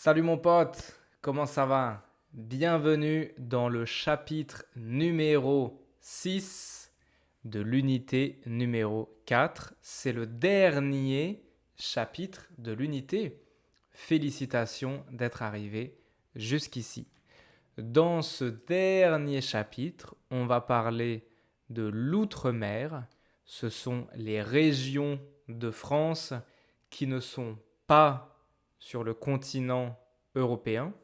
Salut mon pote, comment ça va? Bienvenue dans le chapitre numéro 6 de l'unité numéro 4. C'est le dernier chapitre de l'unité. Félicitations d'être arrivé jusqu'ici. Dans ce dernier chapitre, on va parler de l'outre-mer. Ce sont les régions de France qui ne sont pas sur le continent européen,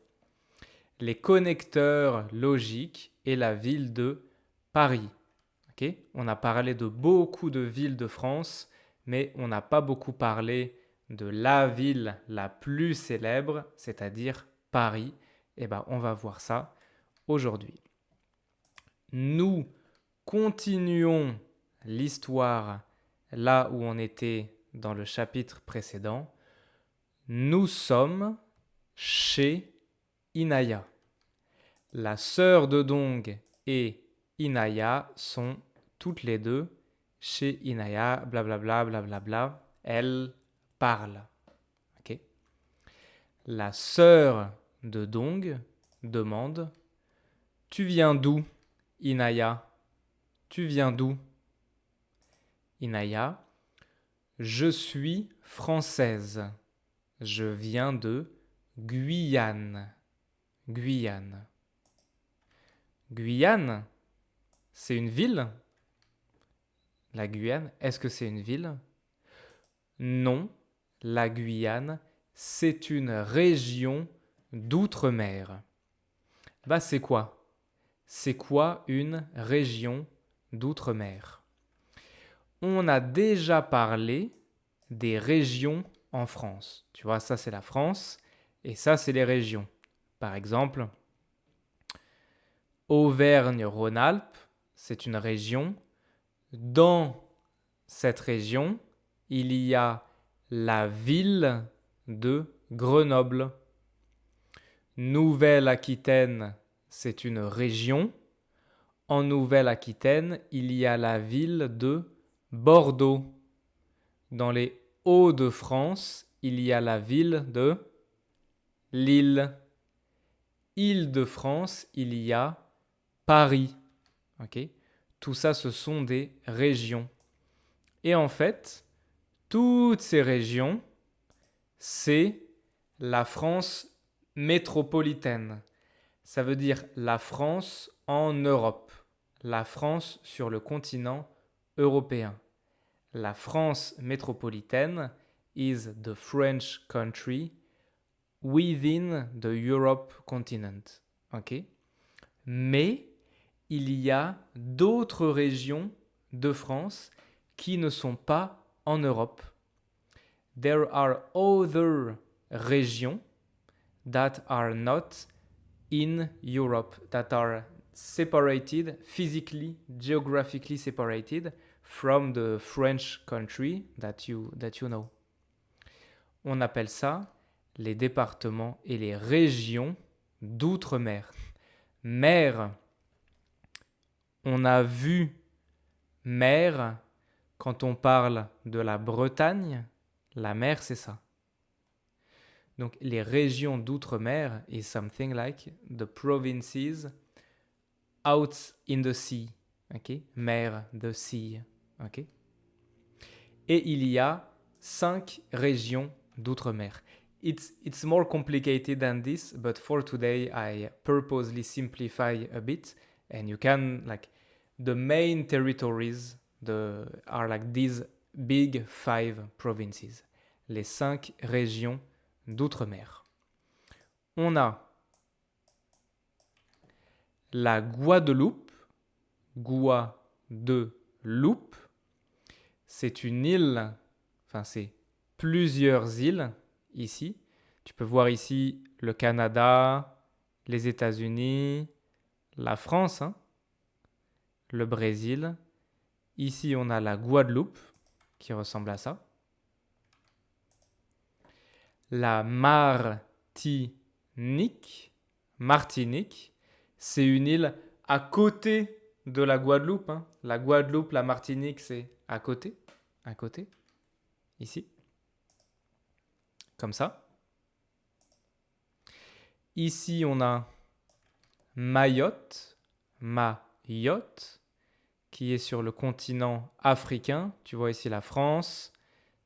les connecteurs logiques et la ville de Paris. Okay, on a parlé de beaucoup de villes de France, mais on n'a pas beaucoup parlé de la ville la plus célèbre, c'est-à-dire Paris. Eh ben, on va voir ça aujourd'hui. Nous continuons l'histoire là où on était dans le chapitre précédent. Nous sommes chez Inaya. La sœur de Dong et Inaya sont toutes les deux chez Inaya, blablabla, blablabla. Elles parlent. Okay. La sœur de Dong demande « Tu viens d'où, Inaya? Tu viens d'où ?» Inaya « Je suis française. Je viens de Guyane. » Guyane. Guyane, c'est une ville? La Guyane, est-ce que c'est une ville? Non, la Guyane, c'est une région d'outre-mer. Bah, c'est quoi? C'est quoi une région d'outre-mer? On a déjà parlé des régions en France. Tu vois, ça c'est la France et ça c'est les régions. Par exemple, Auvergne-Rhône-Alpes, c'est une région. Dans cette région, il y a la ville de Grenoble. Nouvelle-Aquitaine, c'est une région. En Nouvelle-Aquitaine, il y a la ville de Bordeaux. Dans les Hauts-de-France, il y a la ville de Lille. Île-de-France, il y a Paris. Okay. Tout ça, ce sont des régions. Et en fait, toutes ces régions, c'est la France métropolitaine. Ça veut dire la France en Europe. La France sur le continent européen. La France métropolitaine is the French country within the Europe continent. Okay. Mais il y a d'autres régions de France qui ne sont pas en Europe. There are other regions that are not in Europe, that are separated, physically, geographically separated from the French country that you know. On appelle ça les départements et les régions d'outre-mer. Mer, on a vu mer quand on parle de la Bretagne. La mer, c'est ça. Donc, les régions d'outre-mer is something like the provinces out in the sea. Okay? Mer, the sea. Okay? Et il y a 5 régions d'outre-mer. It's more complicated than this, but for today, I purposely simplify a bit. And you can, like, the main territories are like these big 5 provinces. Les 5 régions d'outre-mer. On a la Guadeloupe. Guadeloupe. C'est une île, enfin c'est plusieurs îles ici. Tu peux voir ici le Canada, les États-Unis, la France, hein, le Brésil. Ici, on a la Guadeloupe qui ressemble à ça. La Martinique. Martinique, c'est une île à côté de la Guadeloupe. Hein. La Guadeloupe, la Martinique, c'est à côté. À côté. Ici. Comme ça. Ici, on a Mayotte, Mayotte, qui est sur le continent africain. Tu vois ici la France.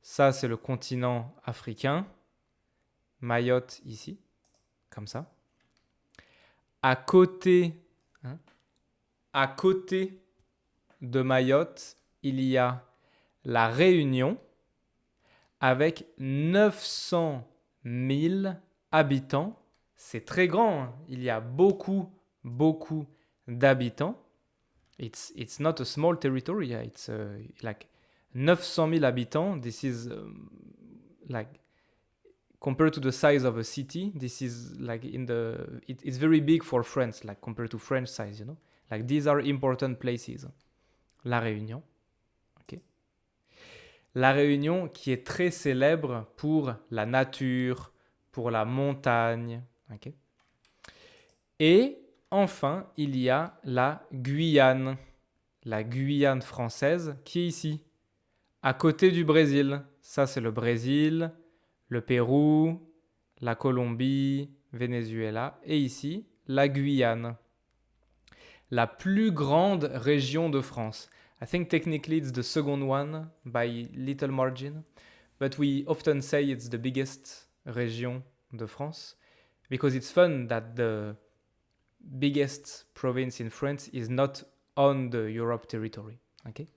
Ça, c'est le continent africain. Mayotte ici, comme ça. À côté, hein, à côté de Mayotte, il y a la Réunion avec 900 000 habitants. C'est très grand, hein. Il y a beaucoup, beaucoup d'habitants. It's not a small territory. Yeah. It's like 900 000 habitants. This is like compared to the size of a city. This is like it's very big for France, like compared to French size, you know. Like these are important places. La Réunion. Okay. La Réunion qui est très célèbre pour la nature, pour la montagne. Okay. Et enfin, il y a la Guyane française qui est ici, à côté du Brésil. Ça, c'est le Brésil, le Pérou, la Colombie, Venezuela, et ici, la Guyane. La plus grande région de France. I think technically it's the second one by little margin, but we often say it's the biggest région de France because it's fun that the biggest province in France is not on the Europe territory. Okay?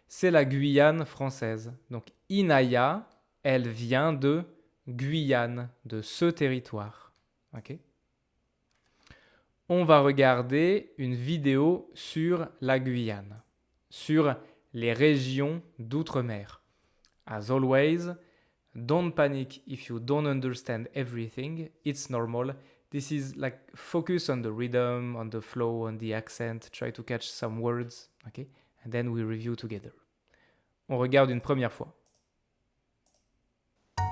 C'est la Guyane française. Donc Inaya, elle vient de Guyane, de ce territoire. Okay? On va regarder une vidéo sur la Guyane, sur les régions d'outre-mer. As always, don't panic if you don't understand everything. It's normal. This is like focus on the rhythm, on the flow, on the accent. Try to catch some words, okay? And then we review together. On regarde une première fois.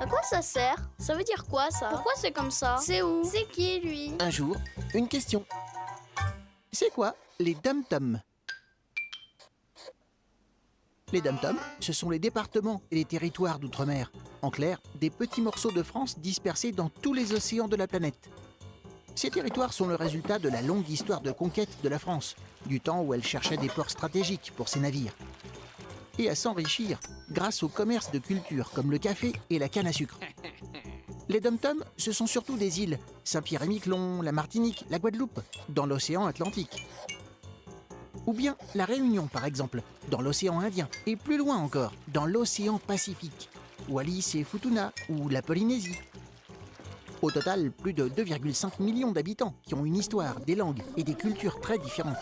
À quoi ça sert? Ça veut dire quoi ça? Pourquoi c'est comme ça? C'est où? C'est qui lui? Un jour, une question. C'est quoi les dom-toms? Les dom-toms, ce sont les départements et les territoires d'outre-mer. En clair, des petits morceaux de France dispersés dans tous les océans de la planète. Ces territoires sont le résultat de la longue histoire de conquête de la France, du temps où elle cherchait des ports stratégiques pour ses navires, et à s'enrichir grâce au commerce de cultures comme le café et la canne à sucre. Les dom-toms, ce sont surtout des îles, Saint-Pierre-et-Miquelon, la Martinique, la Guadeloupe, dans l'océan Atlantique. Ou bien la Réunion, par exemple, dans l'océan Indien, et plus loin encore, dans l'océan Pacifique, Wallis et Futuna, ou la Polynésie. Au total, plus de 2,5 millions d'habitants qui ont une histoire, des langues et des cultures très différentes.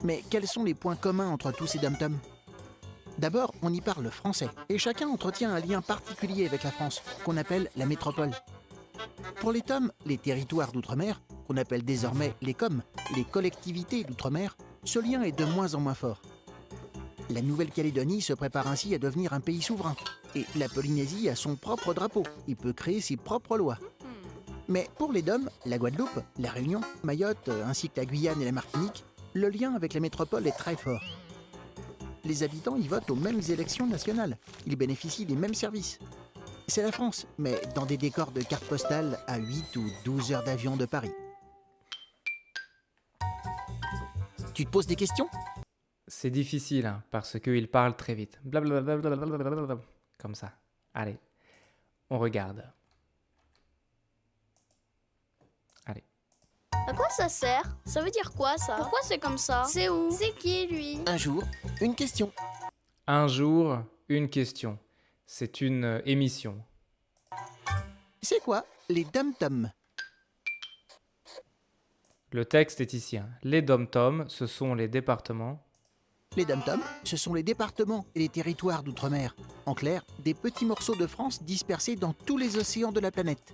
Mais quels sont les points communs entre tous ces dom-toms ? D'abord, on y parle français, et chacun entretient un lien particulier avec la France, qu'on appelle la métropole. Pour les TOM, les territoires d'outre-mer, qu'on appelle désormais les COM, les collectivités d'outre-mer, ce lien est de moins en moins fort. La Nouvelle-Calédonie se prépare ainsi à devenir un pays souverain, et la Polynésie a son propre drapeau et peut créer ses propres lois. Mais pour les DOM, la Guadeloupe, la Réunion, Mayotte, ainsi que la Guyane et la Martinique, le lien avec la métropole est très fort. Les habitants y votent aux mêmes élections nationales. Ils bénéficient des mêmes services. C'est la France, mais dans des décors de cartes postales à 8 ou 12 heures d'avion de Paris. Tu te poses des questions ? C'est difficile, hein, parce qu'il parle très vite. Blablabla, comme ça. Allez, on regarde. Allez. À quoi ça sert? Ça veut dire quoi ça? Pourquoi c'est comme ça? C'est où? C'est qui lui? Un jour, une question. Un jour, une question. C'est une émission. C'est quoi les dom-toms ? Le texte est ici. Hein. Les dom-toms, ce sont les départements. Les dom-toms, ce sont les départements et les territoires d'outre-mer. En clair, des petits morceaux de France dispersés dans tous les océans de la planète.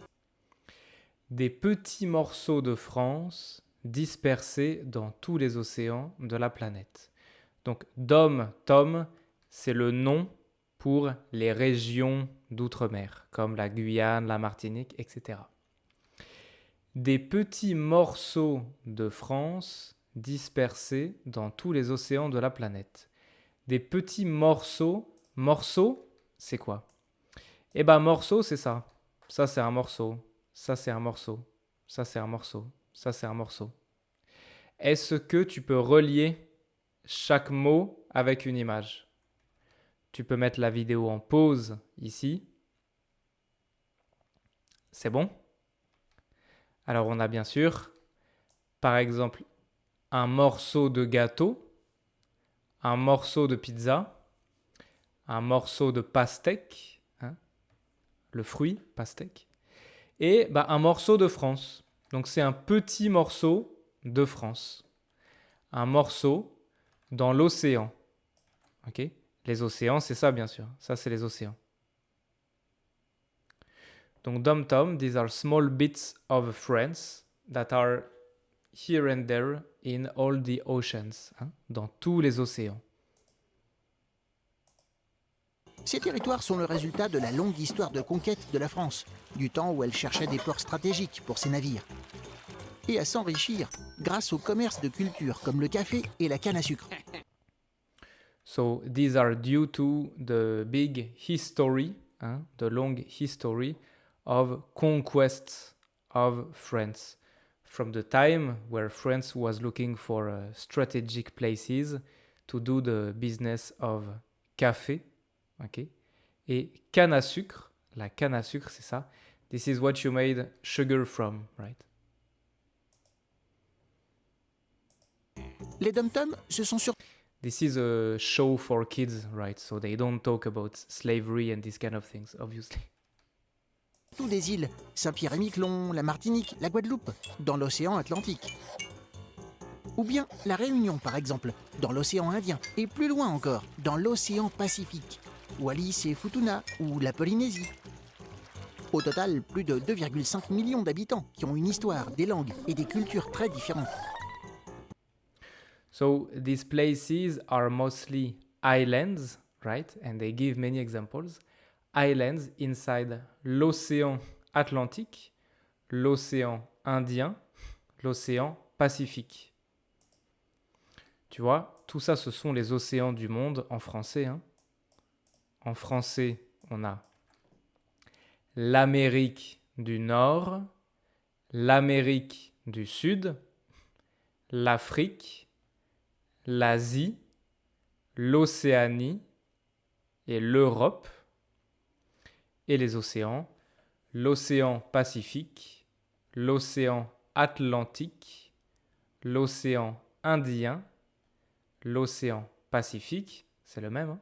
Des petits morceaux de France dispersés dans tous les océans de la planète. Donc, dom-tom, c'est le nom pour les régions d'outre-mer, comme la Guyane, la Martinique, etc. Des petits morceaux de France dispersés dans tous les océans de la planète. Des petits morceaux. Morceaux, c'est quoi? Eh bien, morceau, c'est ça. Ça, c'est un morceau. Ça, c'est un morceau. Ça, c'est un morceau. Ça, c'est un morceau. Est-ce que tu peux relier chaque mot avec une image? Tu peux mettre la vidéo en pause ici. C'est bon? Alors, on a bien sûr, par exemple, un morceau de gâteau, un morceau de pizza, un morceau de pastèque, hein, le fruit, pastèque, et un morceau de France. Donc, c'est un petit morceau de France. Un morceau dans l'océan. Ok? Les océans, c'est ça, bien sûr. Ça, c'est les océans. Donc, dom-tom, these are small bits of France that are here and there in all the oceans. Hein, dans tous les océans. Ces territoires sont le résultat de la longue histoire de conquête de la France, du temps où elle cherchait des ports stratégiques pour ses navires, et à s'enrichir grâce au commerce de cultures comme le café et la canne à sucre. So these are due to the big history, hein, the long history of conquest of France. From the time where France was looking for strategic places to do the business of café, ok, et canne à sucre. La canne à sucre, c'est ça. This is what you made sugar from, right? Les dom-toms se sont surtout This is a show for kids, right? So they don't talk about slavery and these kind of things, obviously. des îles, Saint-Pierre-et-Miquelon, la Martinique, la Guadeloupe, dans l'océan Atlantique. Ou bien la Réunion, par exemple, dans l'océan Indien, et plus loin encore, dans l'océan Pacifique, Wallis et Futuna, ou la Polynésie. Au total, plus de 2,5 millions d'habitants qui ont une histoire, des langues et des cultures très différentes. So these places are mostly islands, right? And they give many examples. Islands inside l'océan Atlantique, l'océan Indien, l'océan Pacifique. Tu vois, tout ça, ce sont les océans du monde en français. Hein. En français, on a l'Amérique du Nord, l'Amérique du Sud, l'Afrique, l'Asie, l'Océanie et l'Europe, et les océans, l'océan Pacifique, l'océan Atlantique, l'océan Indien, l'océan Pacifique, c'est le même, hein,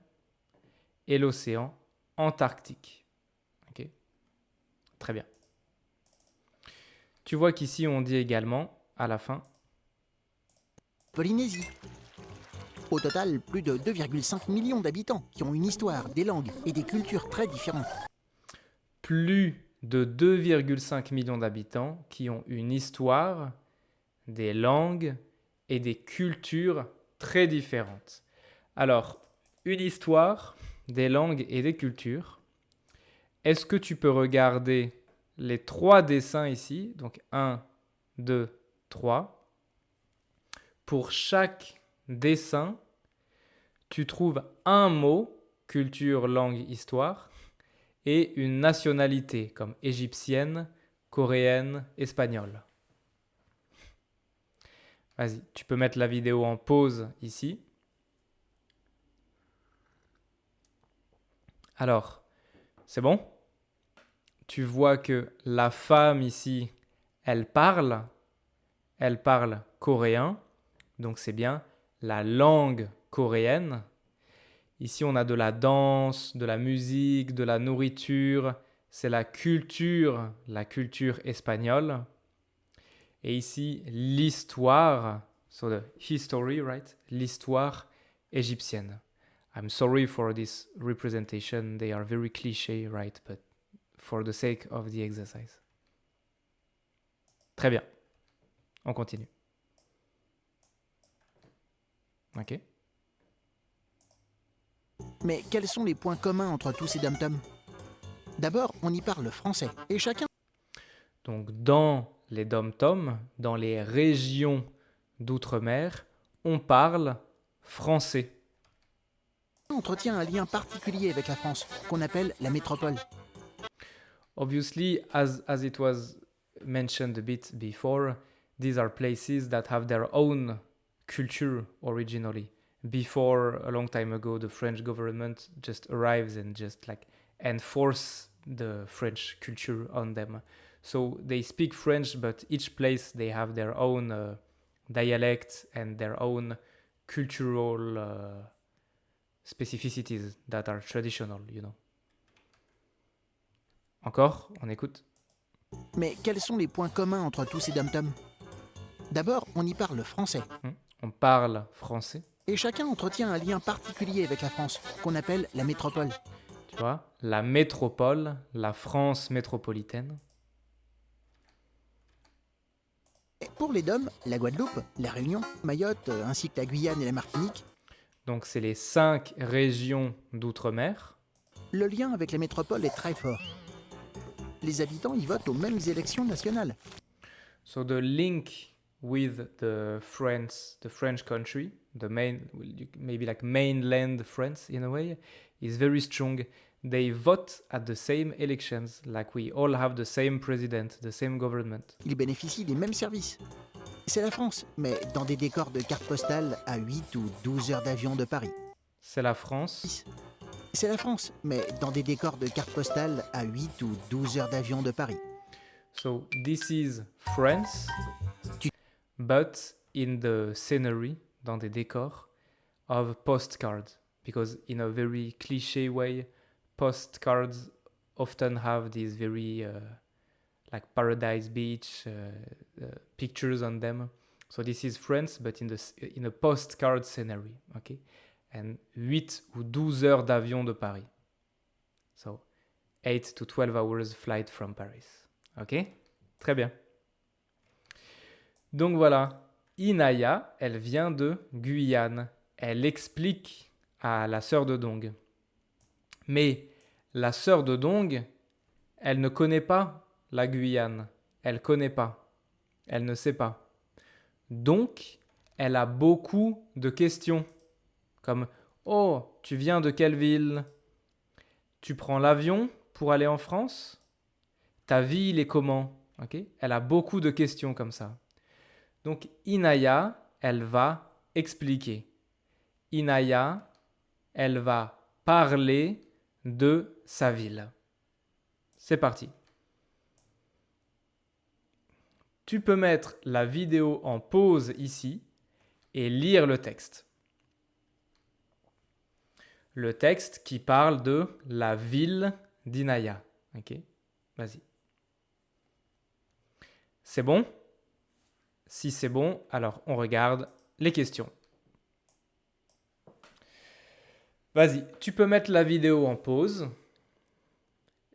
et l'océan Antarctique. Ok, très bien. Tu vois qu'ici on dit également, à la fin, Polynésie. Au total, plus de 2,5 millions d'habitants qui ont une histoire, des langues et des cultures très différentes. plus de 2,5 millions d'habitants qui ont une histoire, des langues et des cultures très différentes. Alors, une histoire, des langues et des cultures. Est-ce que tu peux regarder les 3 dessins ici? Donc 1, 2, 3. Pour chaque dessin, tu trouves un mot, culture, langue, histoire, et une nationalité comme égyptienne, coréenne, espagnole. Vas-y, tu peux mettre la vidéo en pause ici. Alors, c'est bon? Tu vois que la femme ici, elle parle coréen, donc c'est bien la langue coréenne. Ici, on a de la danse, de la musique, de la nourriture. C'est la culture espagnole. Et ici, l'histoire, so the history, right? L'histoire égyptienne. I'm sorry for this representation. They are very cliché, right? But for the sake of the exercise. Très bien. On continue. Ok. Mais quels sont les points communs entre tous ces dom-toms? D'abord, on y parle français, et chacun Donc, dans les dom-toms, dans les régions d'outre-mer, on parle français. entretient un lien particulier avec la France, qu'on appelle la métropole. Obviously, as it was mentioned a bit before, these are places that have their own culture originally. Before, a long time ago, the French government just arrives and just like enforce the French culture on them. So they speak French, but each place they have their own dialect and their own cultural specificities that are traditional, you know. Encore, on écoute. Mais quels sont les points communs entre tous ces dom-toms? D'abord, on y parle français. On parle français, Et chacun entretient un lien particulier avec la France, qu'on appelle la métropole. tu vois. La métropole, la France métropolitaine. Et pour les DOM, la Guadeloupe, la Réunion, Mayotte, ainsi que la Guyane et la Martinique, Donc c'est les 5 régions d'outre-mer. le lien avec la métropole est très fort. Les habitants y votent aux mêmes élections nationales. So the link with the French country, the main, maybe like mainland France in a way, is very strong. They vote at the same elections, like we all have the same president, the same government. Ils bénéficient des mêmes services. C'est la France, mais dans des décors de cartes postales à 8 ou 12 heures d'avion de Paris. C'est la France. C'est la France, mais dans des décors de cartes postales à 8 ou 12 heures d'avion de Paris. So this is France, but in the scenery, dans des décors, of postcards. Because in a very cliché way, postcards often have these very like Paradise Beach pictures on them. So this is France, but in a postcard scenery, okay? And 8 ou 12 heures d'avion de Paris. So 8 to 12 hours flight from Paris. Ok? Très bien. Donc voilà, Inaya, elle vient de Guyane. Elle explique à la sœur de Dong. Mais la sœur de Dong, elle ne connaît pas la Guyane. Elle connaît pas. Elle ne sait pas. Donc, elle a beaucoup de questions. Comme « Oh, tu viens de quelle ville? Tu prends l'avion pour aller en France? Ta ville est comment ?» Okay? Elle a beaucoup de questions comme ça. Donc, Inaya, elle va expliquer. Inaya, elle va parler de sa ville. C'est parti. Tu peux mettre la vidéo en pause ici et lire le texte. Le texte qui parle de la ville d'Inaya. Ok, vas-y. C'est bon? Si c'est bon, alors on regarde les questions. Vas-y, tu peux mettre la vidéo en pause,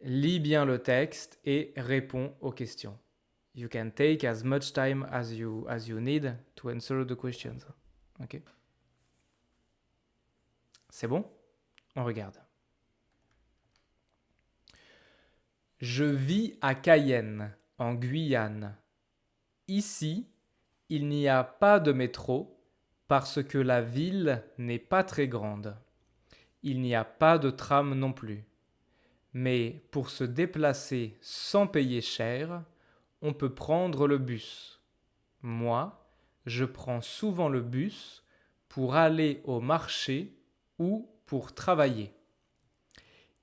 lis bien le texte et réponds aux questions. You can take as much time as you need to answer the questions. Ok? C'est bon? On regarde. Je vis à Cayenne, en Guyane. Ici, il n'y a pas de métro parce que la ville n'est pas très grande. Il n'y a pas de tram non plus. Mais pour se déplacer sans payer cher, on peut prendre le bus. Moi, je prends souvent le bus pour aller au marché ou pour travailler.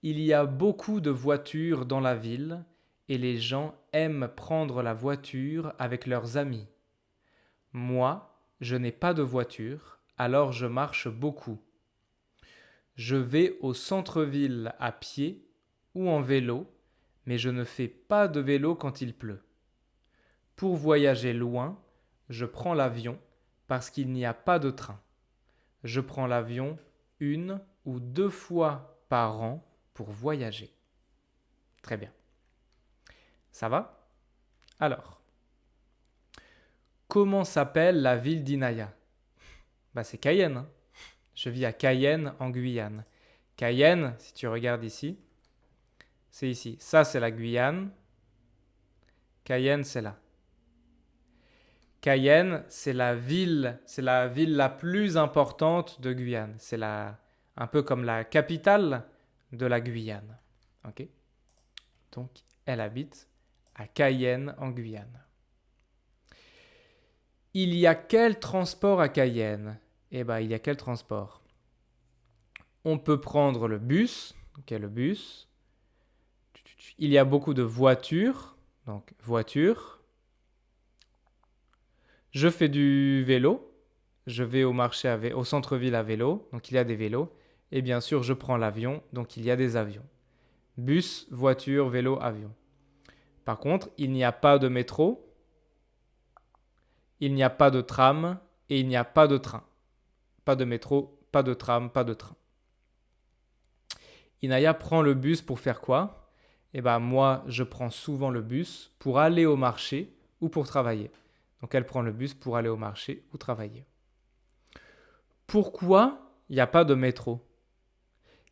Il y a beaucoup de voitures dans la ville et les gens aiment prendre la voiture avec leurs amis. Moi, je n'ai pas de voiture, alors je marche beaucoup. Je vais au centre-ville à pied ou en vélo, mais je ne fais pas de vélo quand il pleut. Pour voyager loin, je prends l'avion parce qu'il n'y a pas de train. Je prends l'avion 1 ou 2 fois par an pour voyager. Très bien. Ça va? Alors, comment s'appelle la ville d'Inaya? C'est Cayenne. Hein. Je vis à Cayenne, en Guyane. Cayenne, si tu regardes ici, c'est ici. Ça, c'est la Guyane. Cayenne, c'est là. Cayenne, c'est la ville la plus importante de Guyane. C'est un peu comme la capitale de la Guyane. Ok? Donc, elle habite à Cayenne en Guyane. Il y a quel transport à Cayenne? Eh bien, il y a quel transport? On peut prendre le bus. Ok, le bus. Il y a beaucoup de voitures. Donc, voiture. Je fais du vélo. Je vais au marché, au centre-ville à vélo. Donc, il y a des vélos. Et bien sûr, je prends l'avion. Donc, il y a des avions. Bus, voiture, vélo, avion. Par contre, il n'y a pas de métro. Il n'y a pas de tram. Et il n'y a pas de train. Pas de métro, pas de tram, pas de train. Inaya prend le bus pour faire quoi? Eh bien, moi, je prends souvent le bus pour aller au marché ou pour travailler. Donc, elle prend le bus pour aller au marché ou travailler. Pourquoi il n'y a pas de métro?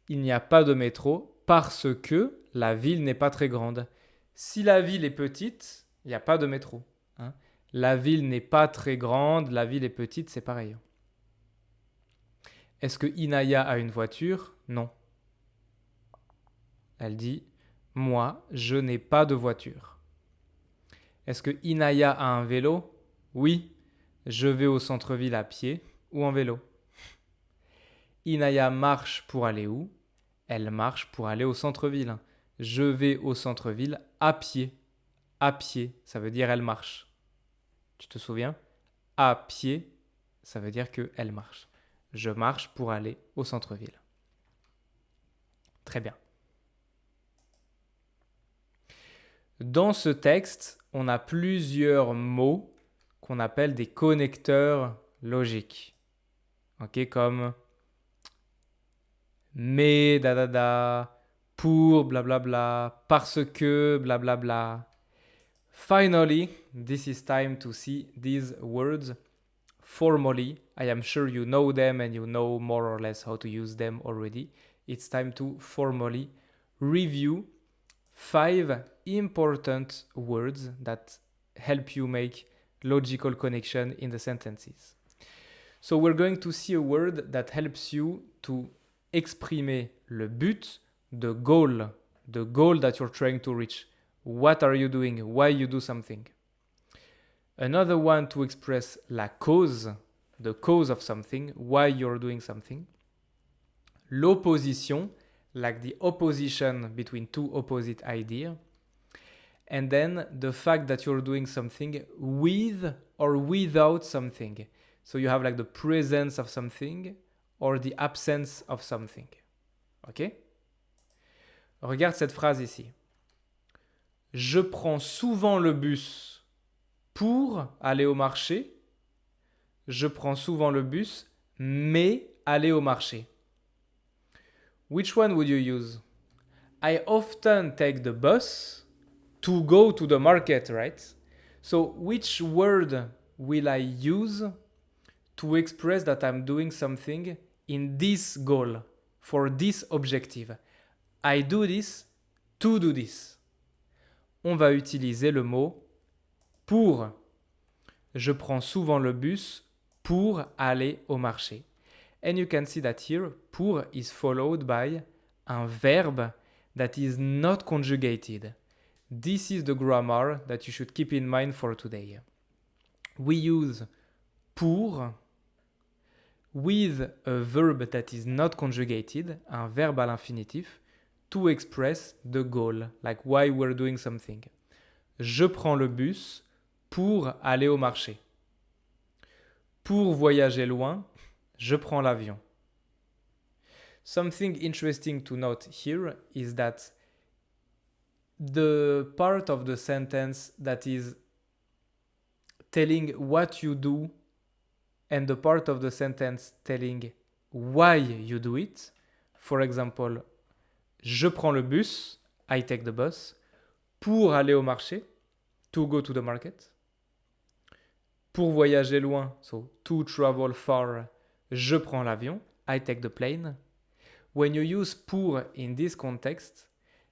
Il n'y a pas de métro parce que la ville n'est pas très grande. Si la ville est petite, il n'y a pas de métro. Hein. La ville n'est pas très grande, la ville est petite, c'est pareil. Est-ce que Inaya a une voiture? Non. Elle dit « Moi, je n'ai pas de voiture ». Est-ce que Inaya a un vélo? Oui, je vais au centre-ville à pied ou en vélo. Inaya marche pour aller où? Elle marche pour aller au centre-ville. Je vais au centre-ville à pied. À pied, ça veut dire elle marche. Tu te souviens? À pied, ça veut dire qu'elle marche. Je marche pour aller au centre-ville. Très bien. Dans ce texte, on a plusieurs mots qu'on appelle des connecteurs logiques. Ok, comme mais, pour, blablabla, parce que, blablabla. Finally, this is time to see these words formally. I am sure you know them and you know more or less how to use them already. It's time to formally review 5 important words that help you make logical connection in the sentences. So we're going to see a word that helps you to exprimer le but, the goal that you're trying to reach. What are you doing? Why you do something? Another one to express la cause, the cause of something, why you're doing something. L'opposition, like the opposition between two opposite ideas. And then the fact that you're doing something with or without something. So you have like the presence of something or the absence of something. Ok? Regarde cette phrase ici. Je prends souvent le bus pour aller au marché. Je prends souvent le bus, mais aller au marché. Which one would you use? I often take the bus to go to the market, right? So which word will I use to express that I'm doing something in this goal, for this objective? I do this to do this. On va utiliser le mot pour. Je prends souvent le bus pour aller au marché. And you can see that here, pour is followed by un verb that is not conjugated. This is the grammar that you should keep in mind for today. We use pour with a verb that is not conjugated, un verbe à l'infinitif, to express the goal, like why we're doing something. Je prends le bus pour aller au marché. Pour voyager loin, je prends l'avion. Something interesting to note here is that the part of the sentence that is telling what you do and the part of the sentence telling why you do it. For example, je prends le bus, I take the bus, pour aller au marché, to go to the market. Pour voyager loin, so to travel far, je prends l'avion, I take the plane. When you use pour in this context,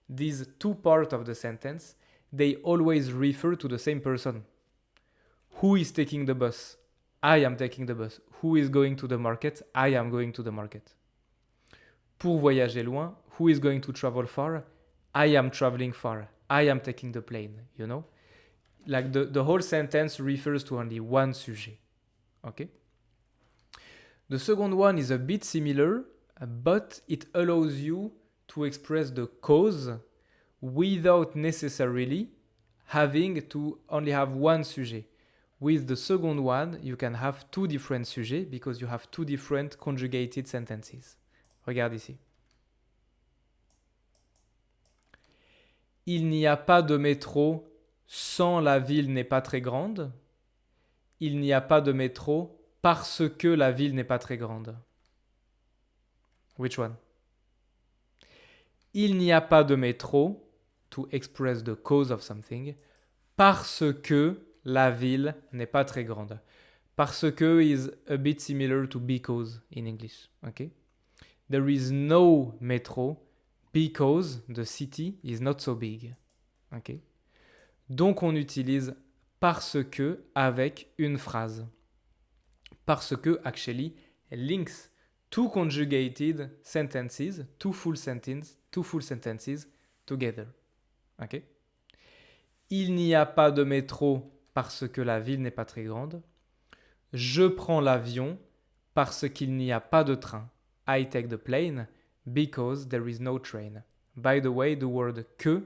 these two parts of the sentence, they always refer to the same person. Who is taking the bus? I am taking the bus. Who is going to the market? I am going to the market. Pour voyager loin, who is going to travel far? I am traveling far. I am taking the plane, you know? Like the whole sentence refers to only one sujet. Okay? The second one is a bit similar, but it allows you to express the cause without necessarily having to only have one sujet. With the second one, you can have two different sujets because you have two different conjugated sentences. Regarde ici. Il n'y a pas de métro sans la ville n'est pas très grande. Il n'y a pas de métro parce que la ville n'est pas très grande. Which one? Il n'y a pas de métro, to express the cause of something, parce que la ville n'est pas très grande. Parce que is a bit similar to because in English. Okay? There is no metro because the city is not so big. Okay? Donc on utilise parce que avec une phrase. Parce que actually links two conjugated sentences, two full sentences together. Okay? Il n'y a pas de métro parce que la ville n'est pas très grande. Je prends l'avion parce qu'il n'y a pas de train. I take the plane because there is no train. By the way, the word que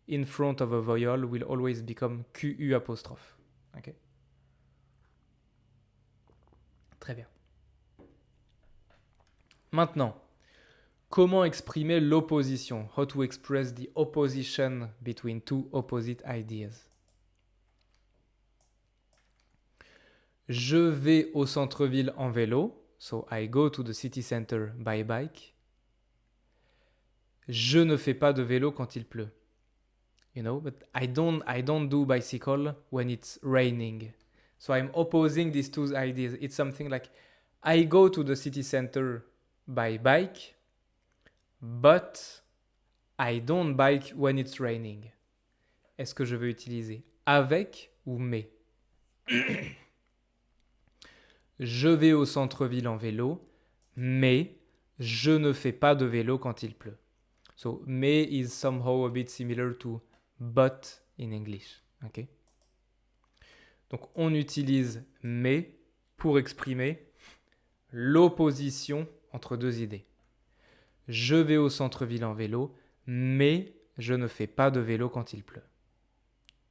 in front of a vowel will always become QU apostrophe. Okay? Très bien. Maintenant, comment exprimer l'opposition? How to express the opposition between two opposite ideas? Je vais au centre-ville en vélo. So I go to the city center by bike. Je ne fais pas de vélo quand il pleut. You know, but I don't do bicycle when it's raining. So I'm opposing these two ideas. It's something like I go to the city center by bike, but I don't bike when it's raining. Est-ce que je veux utiliser avec ou mais? Je vais au centre-ville en vélo, mais je ne fais pas de vélo quand il pleut. So, mais is somehow a bit similar to but in English. Okay? Donc, on utilise mais pour exprimer l'opposition entre deux idées. Je vais au centre-ville en vélo, mais je ne fais pas de vélo quand il pleut.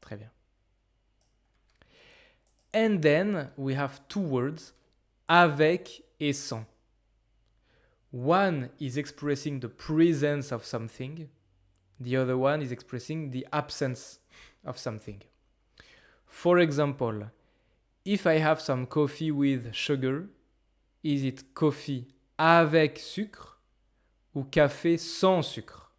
Très bien. And then we have two words, avec et sans. One is expressing the presence of something. The other one is expressing the absence of something. For example, if I have some coffee with sugar, is it coffee avec sucre ou café sans sucre?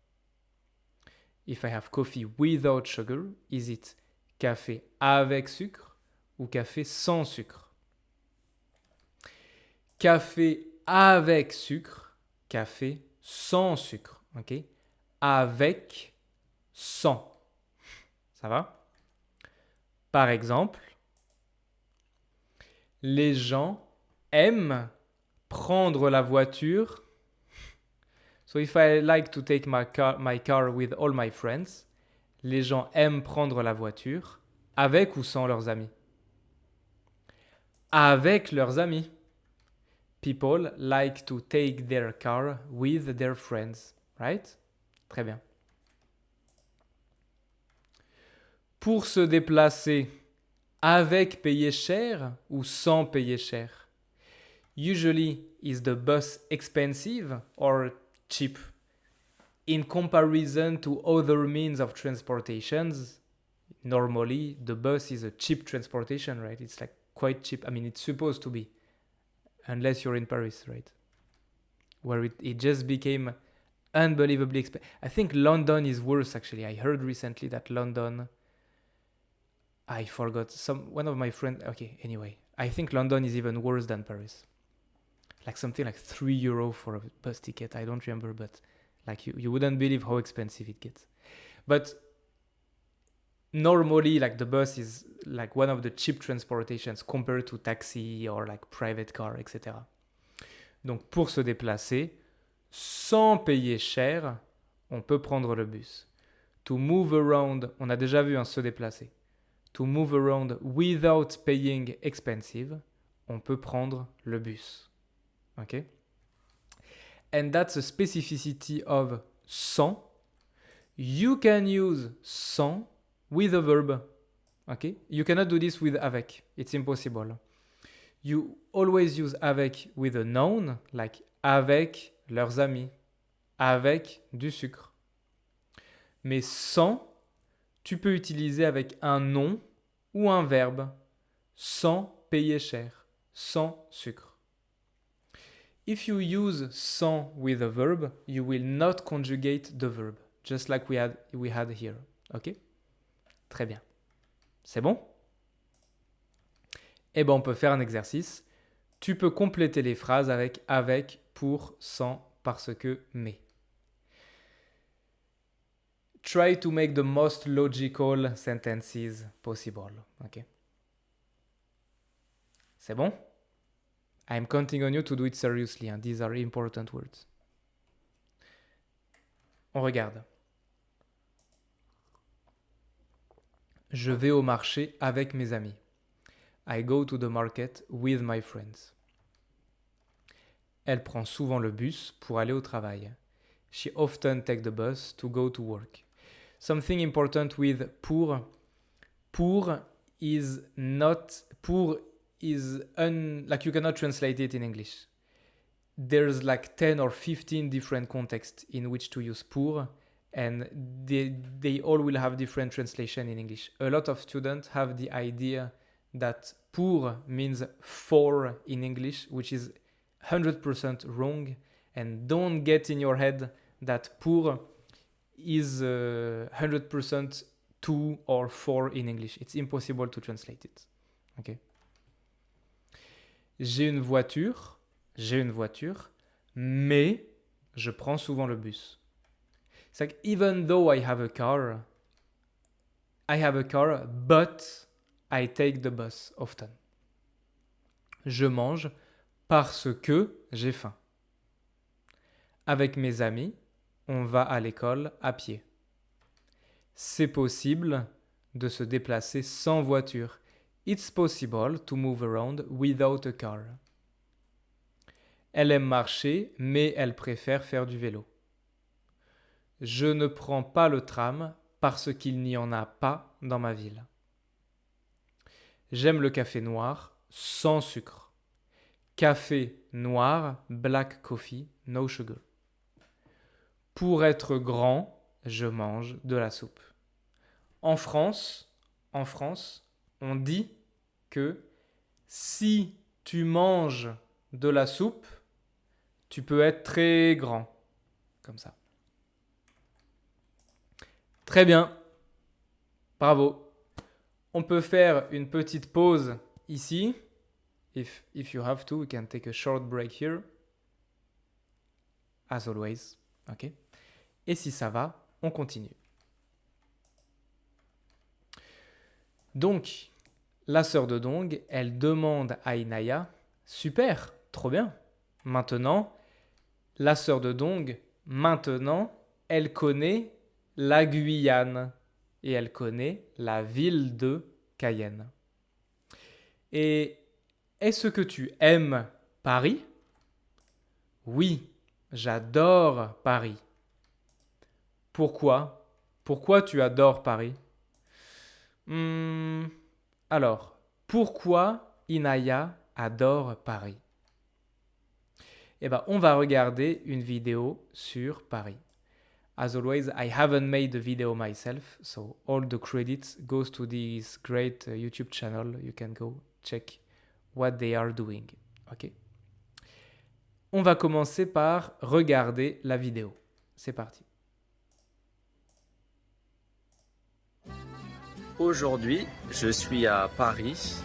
If I have coffee without sugar, is it café avec sucre ou café sans sucre? Café avec sucre, café sans sucre. Ok? Avec, sans. Ça va? Par exemple, les gens aiment prendre la voiture. So if I like to take my car with all my friends, les gens aiment prendre la voiture avec ou sans leurs amis? Avec leurs amis. People like to take their car with their friends, right? Très bien. Pour se déplacer, avec payer cher ou sans payer cher? Usually, is the bus expensive or cheap? In comparison to other means of transportations, normally the bus is a cheap transportation, right? It's like quite cheap. I mean, it's supposed to be. Unless you're in Paris, right? Where it just became unbelievably expensive. I think London is worse, actually. I heard recently that London... I forgot. One of my friends... Okay, anyway. I think London is even worse than Paris. Like something like €3 for a bus ticket. I don't remember, but like you wouldn't believe how expensive it gets. But normally, like the bus is like one of the cheap transportations compared to taxi or like private car, etc. Donc pour se déplacer, sans payer cher, on peut prendre le bus. To move around, on a déjà vu se déplacer. To move around without paying expensive, on peut prendre le bus. Ok? And that's a specificity of sans. You can use sans with a verb. Okay? You cannot do this with avec. It's impossible. You always use avec with a noun, like avec leurs amis, avec du sucre. Mais sans, tu peux utiliser avec un nom ou un verbe, sans payer cher, sans sucre. If you use sans with a verb, you will not conjugate the verb, just like we had here. Ok? Très bien. C'est bon? Eh bien, on peut faire un exercice. Tu peux compléter les phrases avec, pour, sans, parce que, mais. Try to make the most logical sentences possible. Ok? C'est bon? I'm counting on you to do it seriously. These are important words. On regarde. Je vais au marché avec mes amis. I go to the market with my friends. Elle prend souvent le bus pour aller au travail. She often takes the bus to go to work. Something important with pour is like you cannot translate it in English. There's like 10 or 15 different contexts in which to use pour, and they all will have different translation in English. A lot of students have the idea that pour means for in English, which is 100% wrong, and don't get in your head that pour is 100% to or for in English. It's impossible to translate it. Okay? J'ai une voiture, mais je prends souvent le bus. It's like, even though I have a car, but I take the bus often. Je mange parce que j'ai faim. Avec mes amis, on va à l'école à pied. C'est possible de se déplacer sans voiture. It's possible to move around without a car. Elle aime marcher, mais elle préfère faire du vélo. Je ne prends pas le tram parce qu'il n'y en a pas dans ma ville. J'aime le café noir sans sucre. Café noir, black coffee, no sugar. Pour être grand, je mange de la soupe. En France, on dit que si tu manges de la soupe, tu peux être très grand. Comme ça. Très bien. Bravo. On peut faire une petite pause ici. If you have to, we can take a short break here. As always. Ok. Et si ça va, on continue. Donc, la sœur de Dong, elle demande à Inaya, super, trop bien. Maintenant, la sœur de Dong, elle connaît la Guyane et elle connaît la ville de Cayenne. Et est-ce que tu aimes Paris? Oui, j'adore Paris. Pourquoi? Pourquoi tu adores Paris? Alors, pourquoi Inaya adore Paris? Eh bien, on va regarder une vidéo sur Paris. As always, I haven't made the video myself, so all the credits goes to this great YouTube channel. You can go check what they are doing. Ok. On va commencer par regarder la vidéo. C'est parti. Aujourd'hui, je suis à Paris.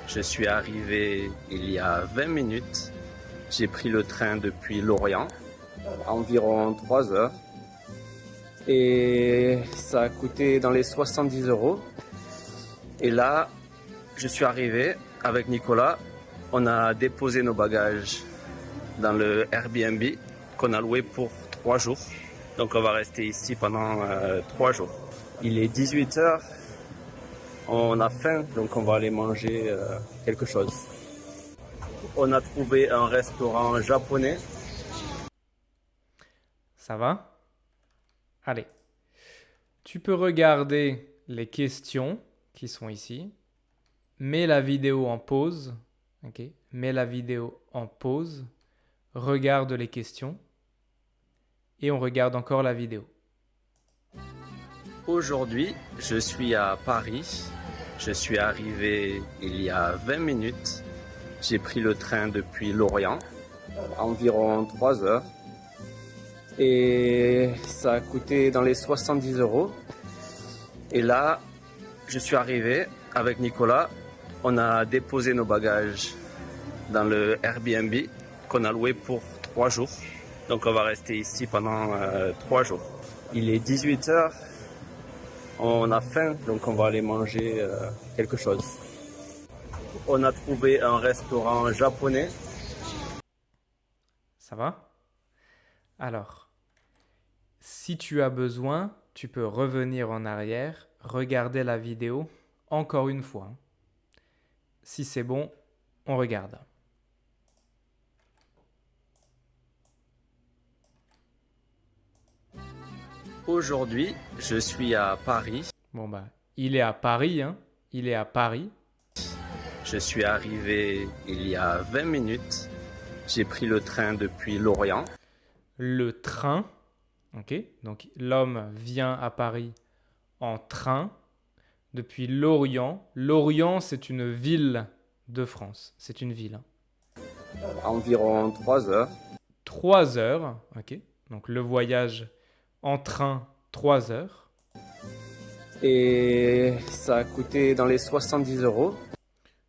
Je suis arrivé il y a 20 minutes. J'ai pris le train depuis Lorient, environ 3 heures. Et ça a coûté dans les 70 €. Et là, je suis arrivé avec Nicolas. On a déposé nos bagages dans le Airbnb qu'on a loué pour 3 jours. Donc on va rester ici pendant 3 jours. Il est 18h. On a faim, donc on va aller manger quelque chose. On a trouvé un restaurant japonais. Ça va? Allez. Tu peux regarder les questions qui sont ici. Mets la vidéo en pause. Ok? Mets la vidéo en pause. Regarde les questions. Et on regarde encore la vidéo. Aujourd'hui, je suis à Paris. Je suis arrivé il y a 20 minutes. J'ai pris le train depuis Lorient, environ 3 heures. Et ça a coûté dans les 70 €. Et là, je suis arrivé avec Nicolas. On a déposé nos bagages dans le Airbnb qu'on a loué pour 3 jours. Donc on va rester ici pendant 3 jours. Il est 18h. On a faim, donc on va aller manger quelque chose. On a trouvé un restaurant japonais. Ça va? Alors, si tu as besoin, tu peux revenir en arrière, regarder la vidéo encore une fois. Si c'est bon, on regarde. Aujourd'hui, je suis à Paris. Bon bah, il est à Paris, hein? Il est à Paris. Je suis arrivé il y a 20 minutes. J'ai pris le train depuis Lorient. Le train, ok? Donc l'homme vient à Paris en train depuis Lorient. Lorient, c'est une ville de France. C'est une ville. Environ 3 heures. 3 heures, ok? Donc le voyage en train, 3 heures. Et ça a coûté dans les 70 €.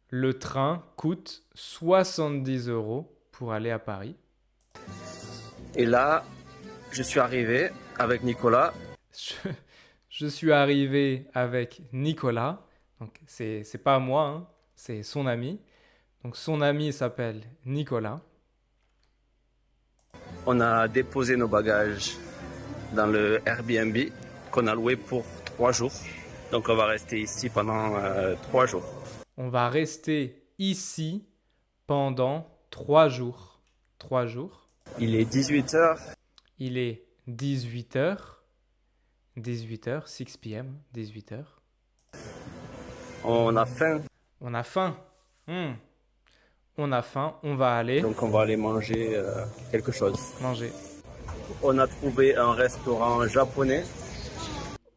Le train coûte 70 € pour aller à Paris. Et là, je suis arrivé avec Nicolas. Je suis arrivé avec Nicolas. Donc c'est pas moi, hein, c'est son ami. Donc son ami s'appelle Nicolas. On a déposé nos bagages dans le Airbnb qu'on a loué pour 3 jours. Donc on va rester ici pendant 3 jours. On va rester ici pendant 3 jours. 3 jours. Il est 18h. Il est 18h. 18h, 6 p.m., 18h. On a faim. On a faim. On a faim, on va aller Donc on va aller manger quelque chose. manger. On a trouvé un restaurant japonais.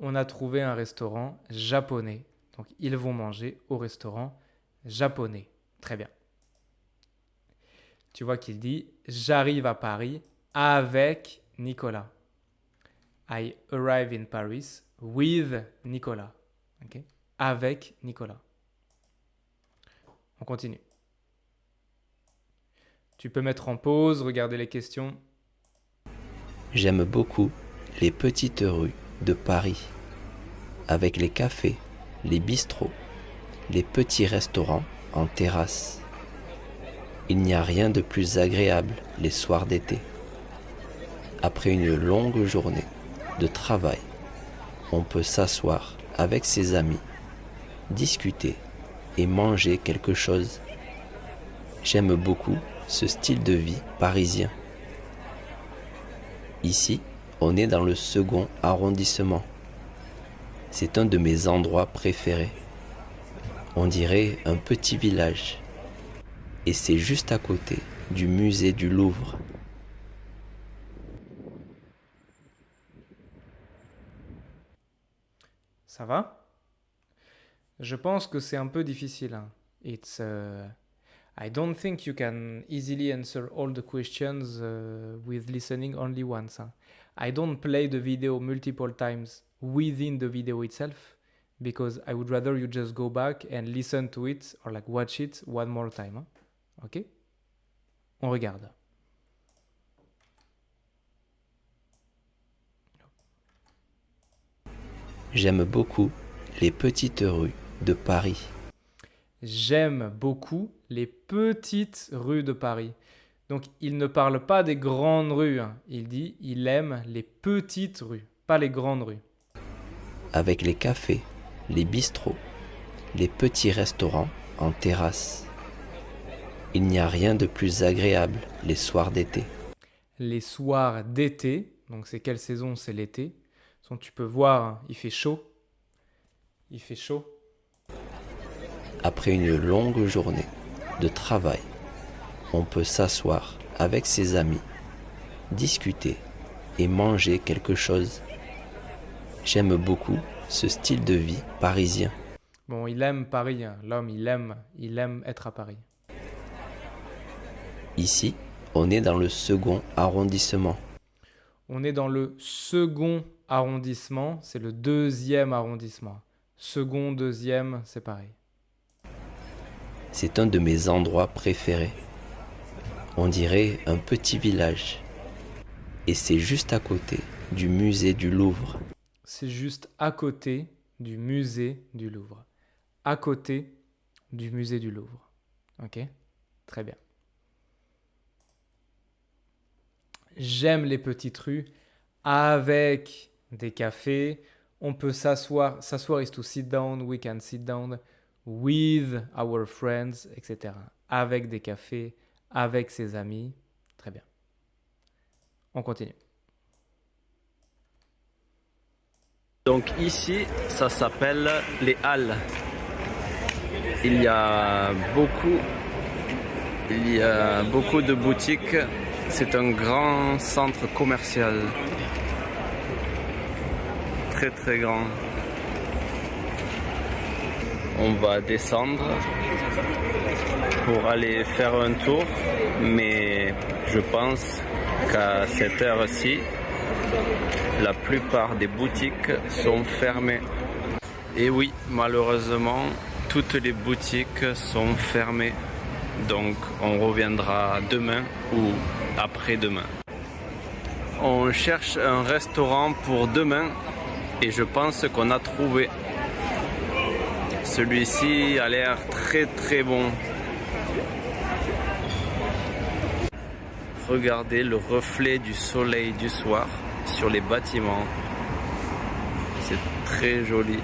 On a trouvé un restaurant japonais. Donc ils vont manger au restaurant japonais. Très bien. Tu vois qu'il dit « J'arrive à Paris avec Nicolas ». I arrive in Paris with Nicolas. Okay? Avec Nicolas. On continue. Tu peux mettre en pause, regarder les questions. J'aime beaucoup les petites rues de Paris, avec les cafés, les bistrots, les petits restaurants en terrasse. Il n'y a rien de plus agréable les soirs d'été. Après une longue journée de travail, on peut s'asseoir avec ses amis, discuter et manger quelque chose. J'aime beaucoup ce style de vie parisien. Ici, on est dans le second arrondissement. C'est un de mes endroits préférés. On dirait un petit village. Et c'est juste à côté du musée du Louvre. Ça va? Je pense que c'est un peu difficile. Hein. I don't think you can easily answer all the questions with listening only once. Hein. I don't play the video multiple times within the video itself because I would rather you just go back and listen to it or like watch it one more time. Hein. Ok? On regarde. J'aime beaucoup les petites rues de Paris. J'aime beaucoup les petites rues de Paris. Donc, il ne parle pas des grandes rues. Hein. Il dit il aime les petites rues, pas les grandes rues. avec les cafés, les bistrots, les petits restaurants en terrasse. Il n'y a rien de plus agréable les soirs d'été. Les soirs d'été, donc c'est quelle saison? C'est l'été. Donc tu peux voir, hein, il fait chaud. Il fait chaud. Après une longue journée de travail, on peut s'asseoir avec ses amis, discuter et manger quelque chose. J'aime beaucoup ce style de vie parisien. Bon, il aime Paris, hein. L'homme, il aime être à Paris. Ici, on est dans le second arrondissement. On est dans le second arrondissement, c'est le deuxième arrondissement. Second, deuxième, c'est pareil. C'est un de mes endroits préférés. On dirait un petit village. Et c'est juste à côté du musée du Louvre. C'est juste à côté du musée du Louvre. À côté du musée du Louvre. Ok? Très bien. J'aime les petites rues avec des cafés. On peut s'asseoir. S'asseoir is to sit down. We can sit down with our friends, etc. Avec des cafés, avec ses amis. Très bien. On continue. Donc ici, ça s'appelle les Halles. Il y a beaucoup de boutiques. C'est un grand centre commercial. Très très grand. On va descendre pour aller faire un tour, mais je pense qu'à cette heure-ci, la plupart des boutiques sont fermées. Et oui, malheureusement, toutes les boutiques sont fermées. Donc on reviendra demain ou après-demain. On cherche un restaurant pour demain et je pense qu'on a trouvé. Celui-ci a l'air très très bon. Regardez le reflet du soleil du soir sur les bâtiments. C'est très joli.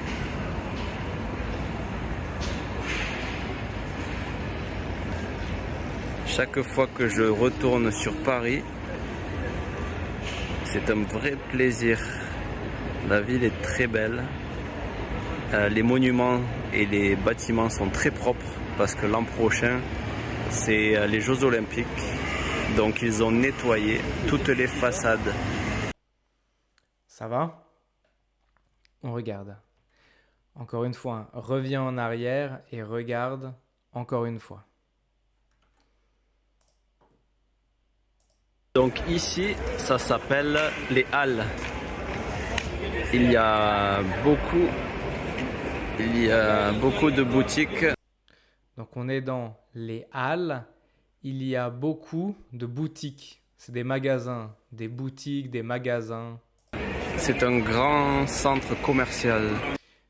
Chaque fois que je retourne sur Paris, c'est un vrai plaisir. La ville est très belle. Les monuments et les bâtiments sont très propres parce que l'an prochain, c'est les Jeux Olympiques. Donc ils ont nettoyé toutes les façades. Ça va? On regarde. Encore une fois, hein. Reviens en arrière et regarde encore une fois. Donc ici, ça s'appelle les Halles. Il y a beaucoup de boutiques. Donc on est dans les halles. Il y a beaucoup de boutiques. C'est des magasins, des boutiques, des magasins. C'est un grand centre commercial.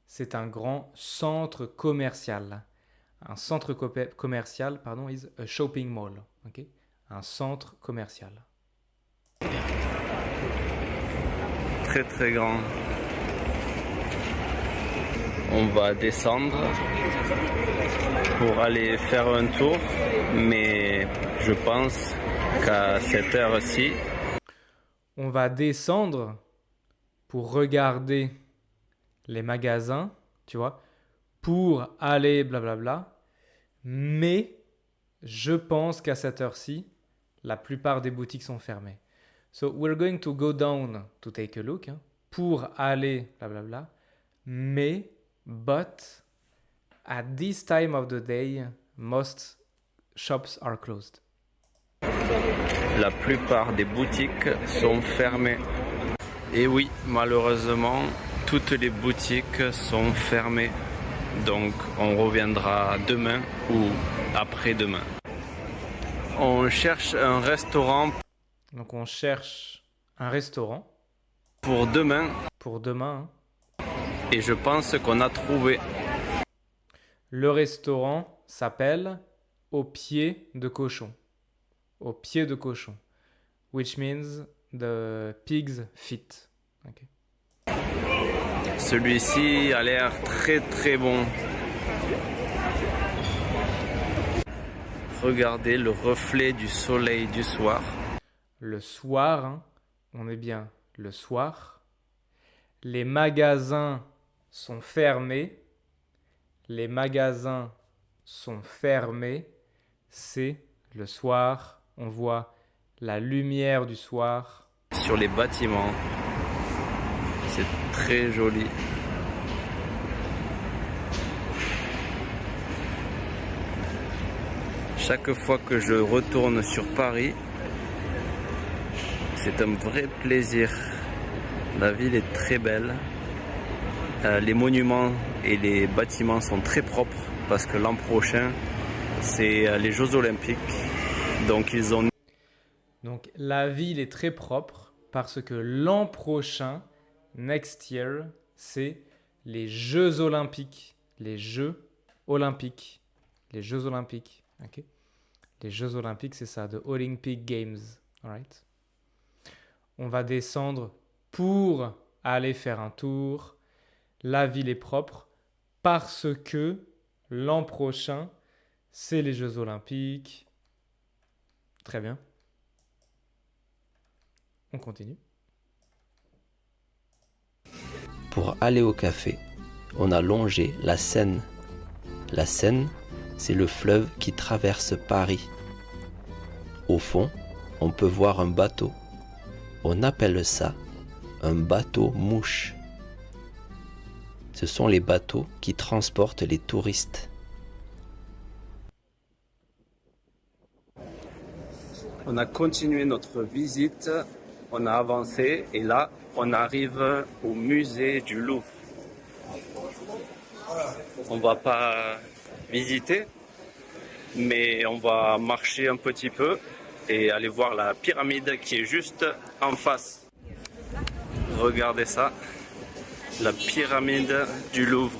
C'est un grand centre commercial. Un centre commercial, pardon, is a shopping mall. Okay? Un centre commercial. Très très grand. On va descendre pour aller faire un tour, mais je pense qu'à cette heure-ci, on va descendre pour regarder les magasins, tu vois, pour aller blablabla. Mais je pense qu'à cette heure-ci, la plupart des boutiques sont fermées. So we're going to go down to take a look, hein, pour aller blablabla. Mais, but, at this time of the day, most shops are closed. la plupart des boutiques sont fermées. Et oui, malheureusement, toutes les boutiques sont fermées. Donc on reviendra demain ou après-demain. On cherche un restaurant. Donc on cherche un restaurant. Pour demain. Pour demain. Hein. Et je pense qu'on a trouvé. Le restaurant s'appelle Au pied de cochon. Au pied de cochon. Which means the pig's feet. Okay. Celui-ci a l'air très très bon. Regardez le reflet du soleil du soir. Le soir, hein, on est bien le soir. Les magasins sont fermés. Les magasins sont fermés. C'est le soir. On voit la lumière du soir. Sur les bâtiments. C'est très joli. Chaque fois que je retourne sur Paris, c'est un vrai plaisir. La ville est très belle. Les monuments et les bâtiments sont très propres parce que l'an prochain, c'est les Jeux Olympiques. Donc la ville est très propre parce que l'an prochain, next year, c'est les Jeux Olympiques. Les Jeux Olympiques. Les Jeux Olympiques. Okay? Les Jeux Olympiques, c'est ça, the Olympic Games. Alright? On va descendre pour aller faire un tour. La ville est propre parce que l'an prochain, c'est les Jeux Olympiques. Très bien. On continue. Pour aller au café, on a longé la Seine. La Seine, c'est le fleuve qui traverse Paris. Au fond, on peut voir un bateau. On appelle ça un bateau-mouche. Ce sont les bateaux qui transportent les touristes. On a continué notre visite, on a avancé et là, on arrive au musée du Louvre. On va pas visiter, mais on va marcher un petit peu et aller voir la pyramide qui est juste en face. Regardez ça, la pyramide du Louvre.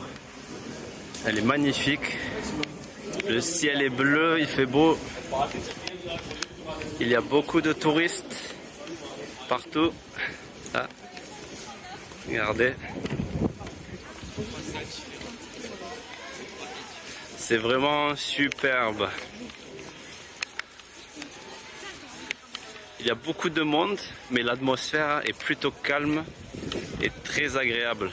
Elle est magnifique. Le ciel est bleu, il fait beau. Il y a beaucoup de touristes partout. Ah, regardez. C'est vraiment superbe. Il y a beaucoup de monde, mais l'atmosphère est plutôt calme et très agréable.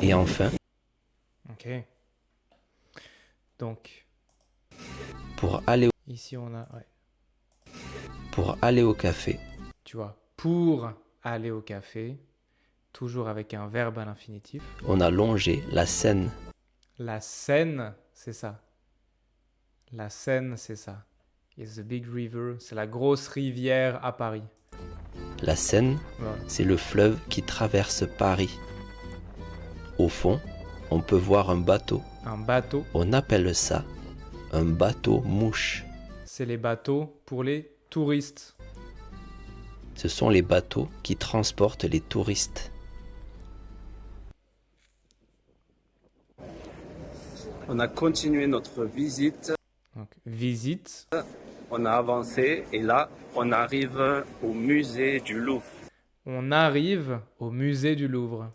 Et enfin, Ok. Donc, pour aller ici on a... Ouais. au café, Tu vois, pour aller au café, toujours avec un verbe à l'infinitif. on a longé la Seine. La Seine, c'est ça. La Seine, c'est ça. It's the big river. C'est la grosse rivière à Paris. La Seine, Voilà. c'est le fleuve qui traverse Paris. Au fond, on peut voir un bateau. Un bateau, On appelle ça un bateau-mouche. c'est les bateaux pour les touristes. Ce sont les bateaux qui transportent les touristes. On a continué notre visite, Donc, visite, on a avancé et là, on arrive au musée du Louvre. on arrive au musée du Louvre.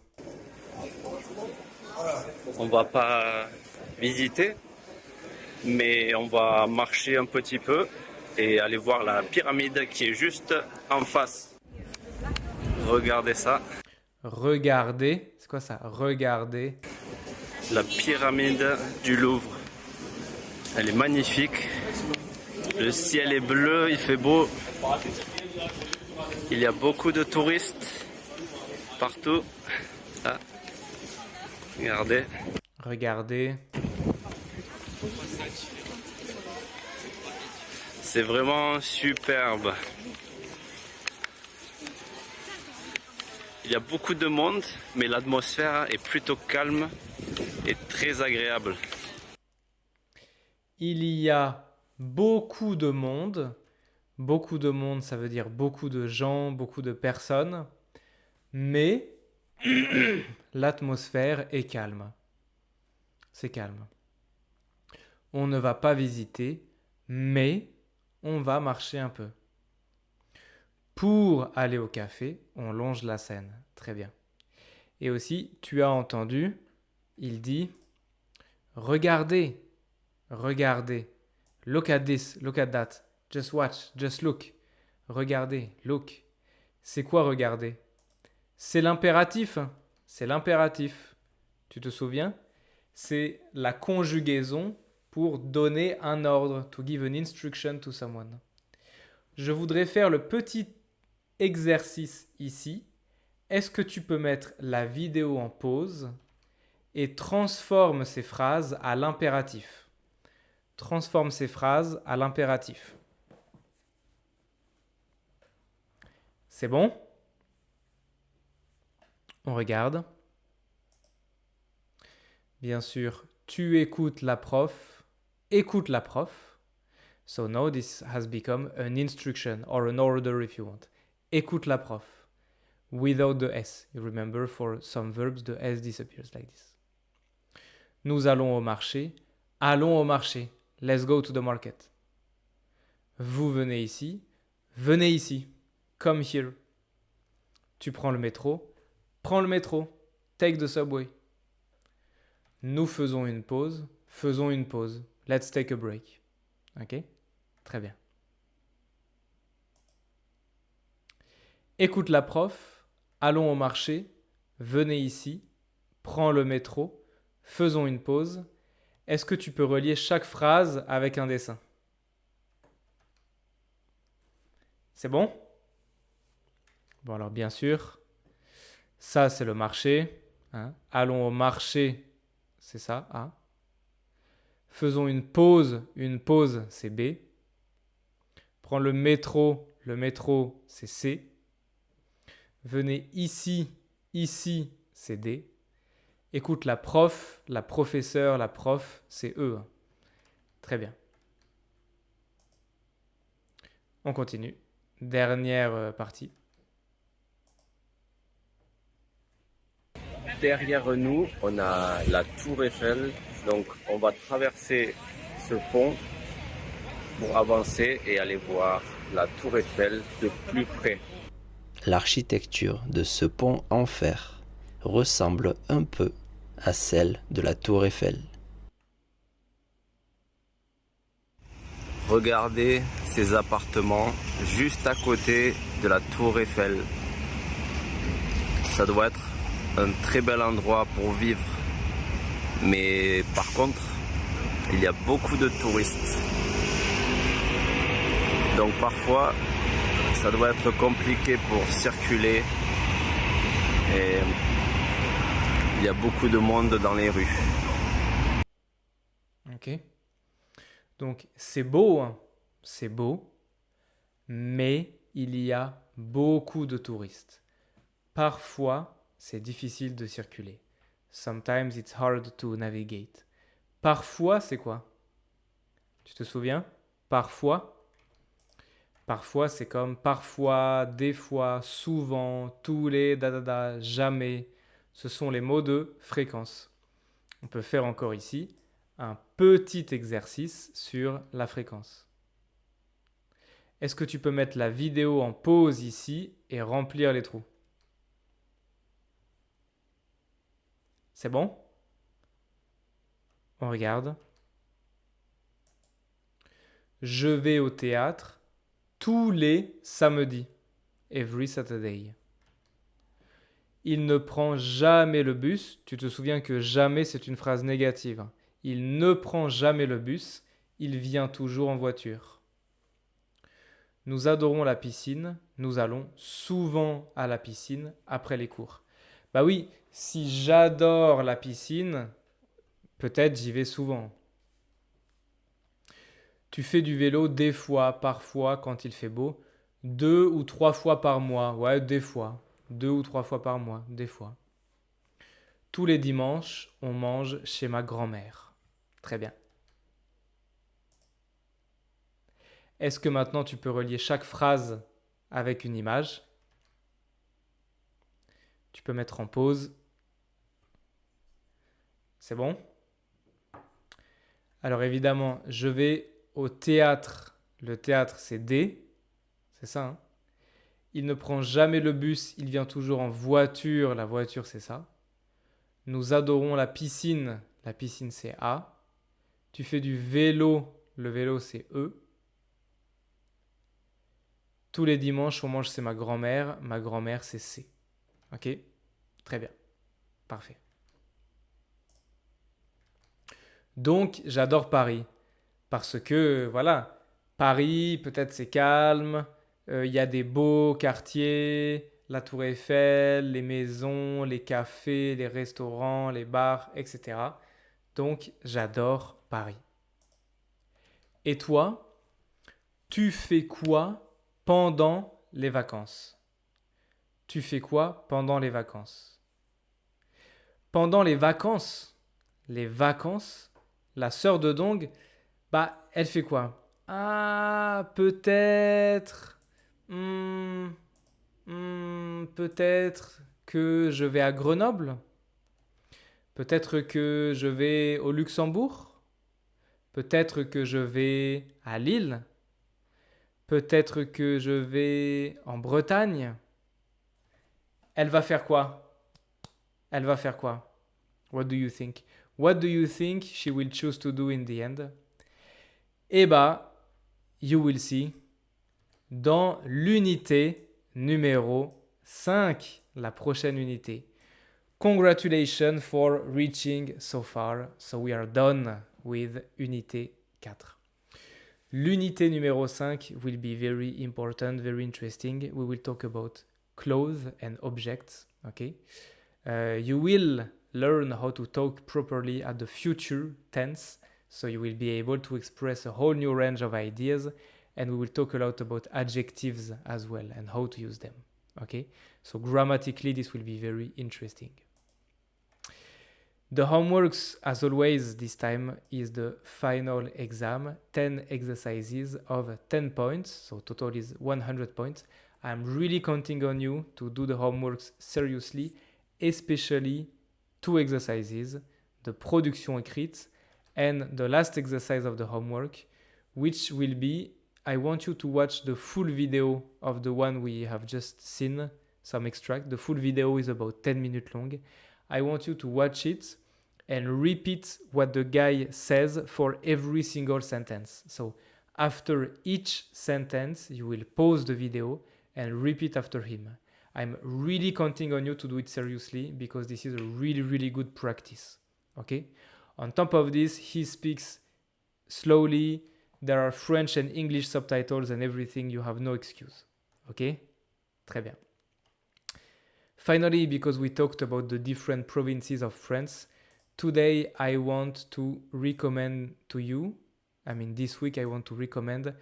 On va pas visiter, mais on va marcher un petit peu et aller voir la pyramide qui est juste en face. Regardez ça, Regardez, c'est quoi ça? Regardez, la pyramide du Louvre. Elle est magnifique. Le ciel est bleu, il fait beau. Il y a beaucoup de touristes partout. Ah, regardez. regardez. C'est vraiment superbe. Il y a beaucoup de monde, mais l'atmosphère est plutôt calme et très agréable. Il y a beaucoup de monde. Beaucoup de monde, ça veut dire beaucoup de gens, beaucoup de personnes. Mais l'atmosphère est calme. C'est calme. On ne va pas visiter, mais on va marcher un peu. Pour aller au café, on longe la Seine. Très bien. Et aussi, tu as entendu, il dit regardez, regardez. Look at this, look at that. Just watch, just look. Regardez, look. C'est quoi regarder? C'est l'impératif. C'est l'impératif. Tu te souviens? C'est la conjugaison pour donner un ordre. To give an instruction to someone. Je voudrais faire le petit exercice ici. Est-ce que tu peux mettre la vidéo en pause et transforme ces phrases à l'impératif? Transforme ces phrases à l'impératif. C'est bon? On regarde. Bien sûr, tu écoutes la prof. Écoute la prof. So now this has become an instruction or an order if you want. Écoute la prof. Without the S. You remember for some verbs the S disappears like this. Nous allons au marché. Allons au marché. Let's go to the market. Vous venez ici. Venez ici. Come here. Tu prends le métro. Prends le métro. Take the subway. Nous faisons une pause. Faisons une pause. Let's take a break. Ok? Très bien. Écoute la prof. Allons au marché. Venez ici. Prends le métro. Faisons une pause. Est-ce que tu peux relier chaque phrase avec un dessin? C'est bon? Bon, alors bien sûr, ça c'est le marché. Hein. Allons au marché, c'est ça, A. Faisons une pause c'est B. Prends le métro c'est C. Venez ici c'est D. Écoute la prof, la professeure, la prof, c'est E. Très bien. On continue. Dernière partie. Derrière nous, on a la tour Eiffel. Donc, on va traverser ce pont pour avancer et aller voir la tour Eiffel de plus près. L'architecture de ce pont en fer ressemble un peu à celle de la tour Eiffel. Regardez ces appartements juste à côté de la tour Eiffel. Ça doit être un très bel endroit pour vivre. Mais par contre, il y a beaucoup de touristes. Donc parfois, ça doit être compliqué pour circuler. Et il y a beaucoup de monde dans les rues. Ok. Donc c'est beau, hein. C'est beau, mais il y a beaucoup de touristes. Parfois, c'est difficile de circuler. Sometimes it's hard to navigate. Parfois, c'est quoi? Tu te souviens? Parfois. Parfois, c'est comme parfois, des fois, souvent, tous les, jamais. Ce sont les mots de fréquence. On peut faire encore ici un petit exercice sur la fréquence. Est-ce que tu peux mettre la vidéo en pause ici et remplir les trous? C'est bon? On regarde. Je vais au théâtre tous les samedis. Every Saturday. Il ne prend jamais le bus. Tu te souviens que jamais c'est une phrase négative. Il ne prend jamais le bus. Il vient toujours en voiture. Nous adorons la piscine. Nous allons souvent à la piscine après les cours. Bah oui, si j'adore la piscine, peut-être j'y vais souvent. Tu fais du vélo des fois, parfois, quand il fait beau. 2 ou 3 fois par mois. Ouais, des fois. 2 ou 3 fois par mois, des fois. Tous les dimanches, on mange chez ma grand-mère. Très bien. Est-ce que maintenant tu peux relier chaque phrase avec une image? Tu peux mettre en pause. C'est bon? Alors évidemment, je vais au théâtre. Le théâtre, c'est D. C'est ça, hein? Il ne prend jamais le bus, il vient toujours en voiture. La voiture, c'est ça. Nous adorons la piscine c'est A. Tu fais du vélo, le vélo c'est E. Tous les dimanches, on mange, c'est ma grand-mère c'est C. Ok? Très bien. Parfait. Donc, j'adore Paris. Parce que, voilà, Paris, peut-être c'est calme, il y a des beaux quartiers, la Tour Eiffel, les maisons, les cafés, les restaurants, les bars, etc. Donc, j'adore Paris. Et toi, tu fais quoi pendant les vacances? Tu fais quoi pendant les vacances? Pendant les vacances, la sœur de Dong, bah, elle fait quoi? Ah, peut-être... peut-être que je vais à Grenoble? Peut-être que je vais au Luxembourg? Peut-être que je vais à Lille? Peut-être que je vais en Bretagne? Elle va faire quoi? Elle va faire quoi? What do you think? What do you think she will choose to do in the end? Eh bah, you will see dans l'unité numéro 5, la prochaine unité. Congratulations for reaching so far. So we are done with unité 4. L'unité numéro 5 will be very important, very interesting. We will talk about clothes and objects. Okay? You will learn how to talk properly at the future tense. So you will be able to express a whole new range of ideas. And we will talk a lot about adjectives as well and how to use them. Okay? So grammatically, this will be very interesting. The homeworks, as always, this time is the final exam, 10 exercises of 10 points, so total is 100 points. I'm really counting on you to do the homeworks seriously, especially 2 exercises, the production écrite and the last exercise of the homework, which will be, I want you to watch the full video of the one we have just seen, some extract. The full video is about 10 minutes long. I want you to watch it and repeat what the guy says for every single sentence. So after each sentence, you will pause the video and repeat after him. I'm really counting on you to do it seriously because this is a really, really good practice. Okay? On top of this, he speaks slowly. There are French and English subtitles and everything. You have no excuse. Okay? Très bien. Finally, because we talked about the different provinces of France, today I want to recommend to you, this week I want to recommend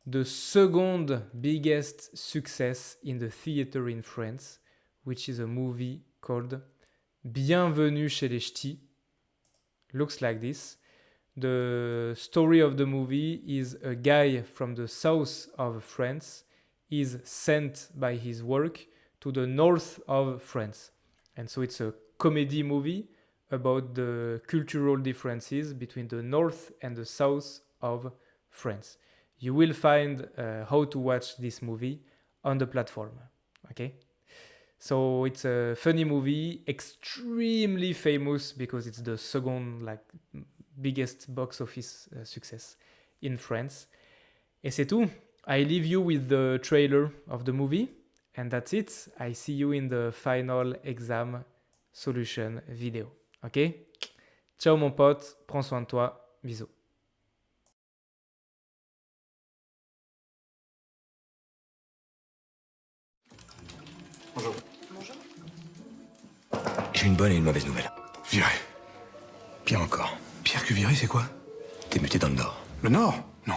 the second biggest success in the theater in France, which is a movie called Bienvenue chez les Ch'tis. Looks like this. The story of the movie is a guy from the south of France is sent by his work to the north of France. And so it's a comedy movie about the cultural differences between the north and the south of France. You will find how to watch this movie on the platform. Okay? So it's a funny movie, extremely famous because it's the second biggest box office success in France. Et c'est tout. I leave you with the trailer of the movie. And that's it. I see you in the final exam solution video. Ok? Ciao mon pote. Prends soin de toi. Bisous. Bonjour. Bonjour. J'ai une bonne et une mauvaise nouvelle. Viré. Pire encore. Pire que viré, c'est quoi? T'es muté dans le Nord. Le Nord? Non.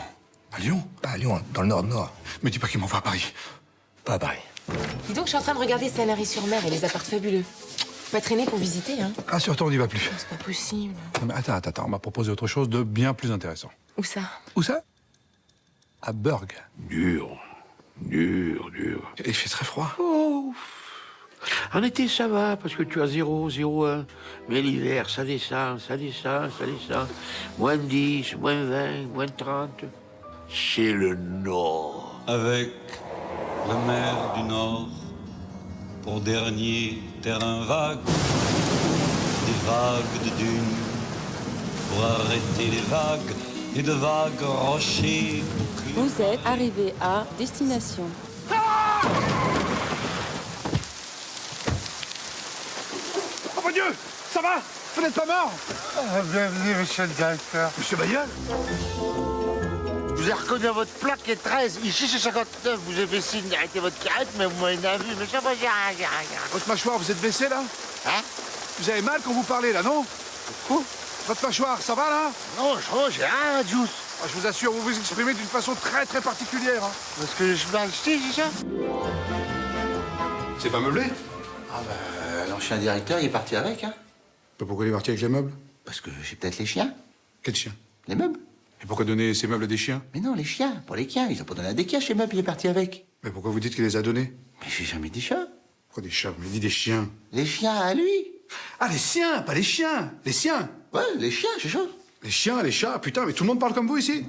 À Lyon? Pas à Lyon, dans le Nord-Nord. Me dis pas qu'ils m'envoient à Paris. Pas à Paris. Dis donc, je suis en train de regarder Sanary-sur-Mer et les apparts fabuleux. Faut pas traîner pour visiter, hein? Rassure-toi, on n'y va plus. C'est pas possible. Non, mais attends, on m'a proposé autre chose de bien plus intéressant. Où ça? Où ça? À Burg. Dur. Et il fait très froid. Oh. En été, ça va, parce que tu as 0, 0,1. Mais l'hiver, ça descend. Moins 10, moins 20, moins 30. C'est le Nord. Avec la mer du Nord, pour dernier terrain vague, des vagues de dunes, pour arrêter les vagues, et de vagues rochers. Vous êtes arrivé à destination. Oh mon Dieu! Ça va? Vous n'êtes pas mort? Bienvenue, monsieur le directeur. Monsieur Bayeul? Vous avez reconnu à votre plaque est 13. Ici, c'est 59. Vous avez fait signe d'arrêter votre carrette, mais vous m'avez pas vu. Mais ça va, j'ai rien. Votre mâchoire, vous êtes baissé là? Hein? Vous avez mal quand vous parlez là, non? Quoi? Votre mâchoire, ça va là? Non, j'ai rien, Juice. Ah, je vous assure, vous vous exprimez d'une façon très très particulière. Hein. Parce que je m'ai acheté, c'est ça? C'est pas meublé? Ah l'ancien directeur, il est parti avec, hein. Pourquoi il est parti avec les meubles? Parce que j'ai peut-être les chiens. Quels chiens? Les meubles. Et pourquoi donner ces meubles à des chiens? Mais non, les chiens, pour les chiens. Ils ont pas donné à des chiens, chez meubles, il est parti avec. Mais pourquoi vous dites qu'il les a donnés? Mais j'ai jamais dit chats. Pourquoi des chats? Mais dit des chiens. Les chiens à lui. Ah, les siens, pas les chiens! Les siens! Ouais, les chiens, c'est ça. Les chiens, les chats, putain, mais tout le monde parle comme vous ici?